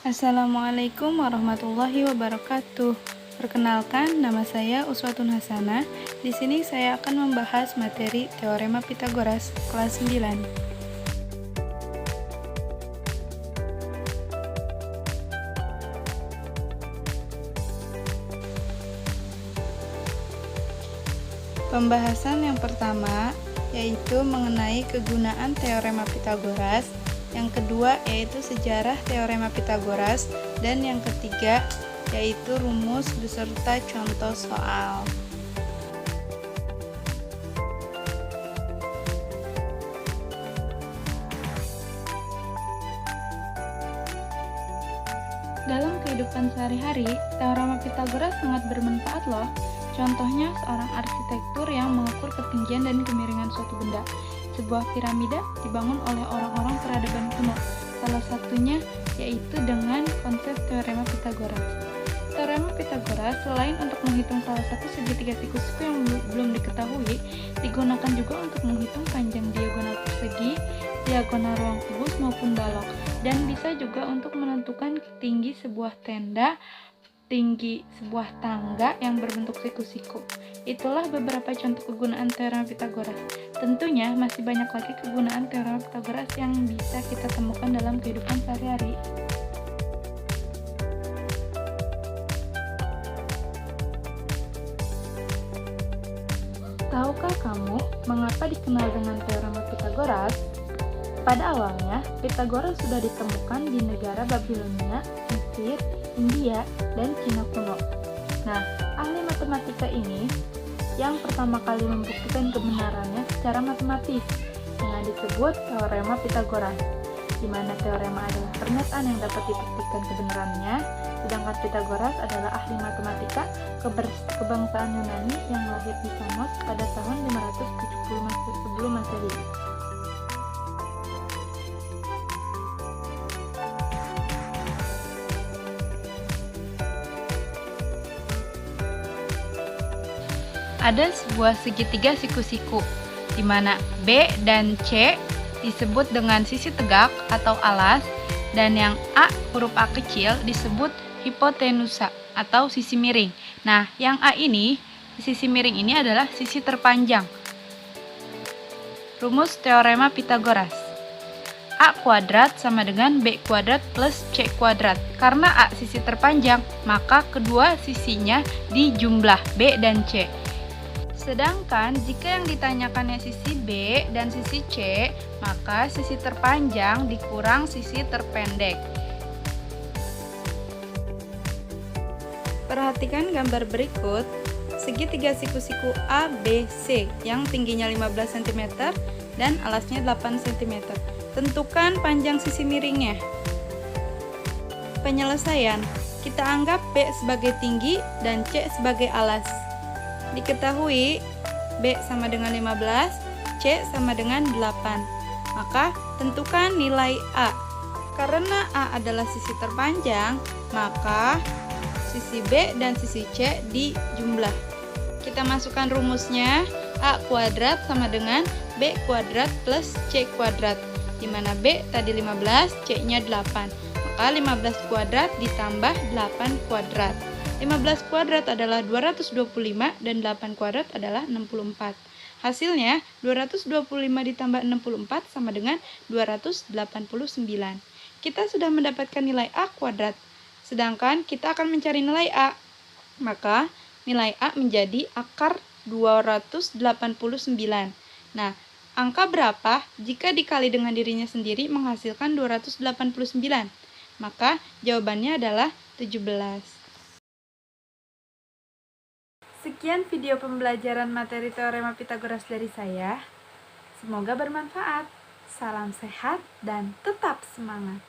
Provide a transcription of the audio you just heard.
Assalamualaikum warahmatullahi wabarakatuh. Perkenalkan, nama saya Uswatun Hasanah. Di sini saya akan membahas materi Teorema Pitagoras kelas 9. Pembahasan yang pertama yaitu mengenai kegunaan Teorema Pitagoras. Yang kedua yaitu sejarah Teorema Pitagoras, dan yang ketiga yaitu rumus beserta contoh soal. Dalam kehidupan sehari-hari, Teorema Pitagoras sangat bermanfaat loh. Contohnya seorang arsitektur yang mengukur ketinggian dan kemiringan suatu benda. Sebuah piramida dibangun oleh orang-orang peradaban kuno. Salah satunya yaitu dengan konsep Teorema Pitagoras. Teorema Pitagoras selain untuk menghitung salah satu segitiga siku-siku yang belum diketahui, digunakan juga untuk menghitung panjang diagonal persegi, diagonal ruang kubus maupun balok, dan bisa juga untuk menentukan tinggi sebuah tenda, tinggi sebuah tangga yang berbentuk siku-siku. Itulah beberapa contoh kegunaan Teorema Pitagoras. Tentunya masih banyak lagi kegunaan Teorema Pitagoras yang bisa kita temukan dalam kehidupan sehari-hari. Tahukah kamu mengapa dikenal dengan Teorema Pitagoras? Pada awalnya, Pitagoras sudah ditemukan di negara Babilonia, Mesir, India, dan Cina kuno. Nah, ahli matematika ini yang pertama kali membuktikan kebenarannya secara matematis dengan disebut Teorema Pitagoras, di mana teorema adalah pernyataan yang dapat dibuktikan kebenarannya, sedangkan Pitagoras adalah ahli matematika kebangsaan Yunani yang lahir di Samos pada tahun 570 sebelum Masehi. Ada sebuah segitiga siku-siku, di mana B dan C disebut dengan sisi tegak atau alas, dan yang A, huruf A kecil, disebut hipotenusa atau sisi miring. Nah, yang A ini, sisi miring ini adalah sisi terpanjang. Rumus Teorema Pitagoras. A kuadrat sama dengan B kuadrat plus C kuadrat. Karena A sisi terpanjang, maka kedua sisinya dijumlah B dan C. Sedangkan jika yang ditanyakannya sisi B dan sisi C, maka sisi terpanjang dikurang sisi terpendek. Perhatikan gambar berikut. Segitiga siku-siku ABC yang tingginya 15 cm dan alasnya 8 cm. Tentukan panjang sisi miringnya. Penyelesaian. Kita anggap B sebagai tinggi dan C sebagai alas. Diketahui B sama dengan 15, C sama dengan 8. Maka tentukan nilai A. Karena A adalah sisi terpanjang, maka sisi B dan sisi C dijumlah. Kita masukkan rumusnya. A kuadrat sama dengan B kuadrat plus C kuadrat, di mana B tadi 15, C-nya 8. Maka 15 kuadrat ditambah 8 kuadrat. 15 kuadrat adalah 225 dan 8 kuadrat adalah 64. Hasilnya 225 ditambah 64 sama dengan 289. Kita sudah mendapatkan nilai A kuadrat. Sedangkan kita akan mencari nilai A. Maka nilai A menjadi akar 289. Nah, angka berapa jika dikali dengan dirinya sendiri menghasilkan 289? Maka jawabannya adalah 17. Sekian video pembelajaran materi Teorema Pitagoras dari saya. Semoga bermanfaat. Salam sehat dan tetap semangat.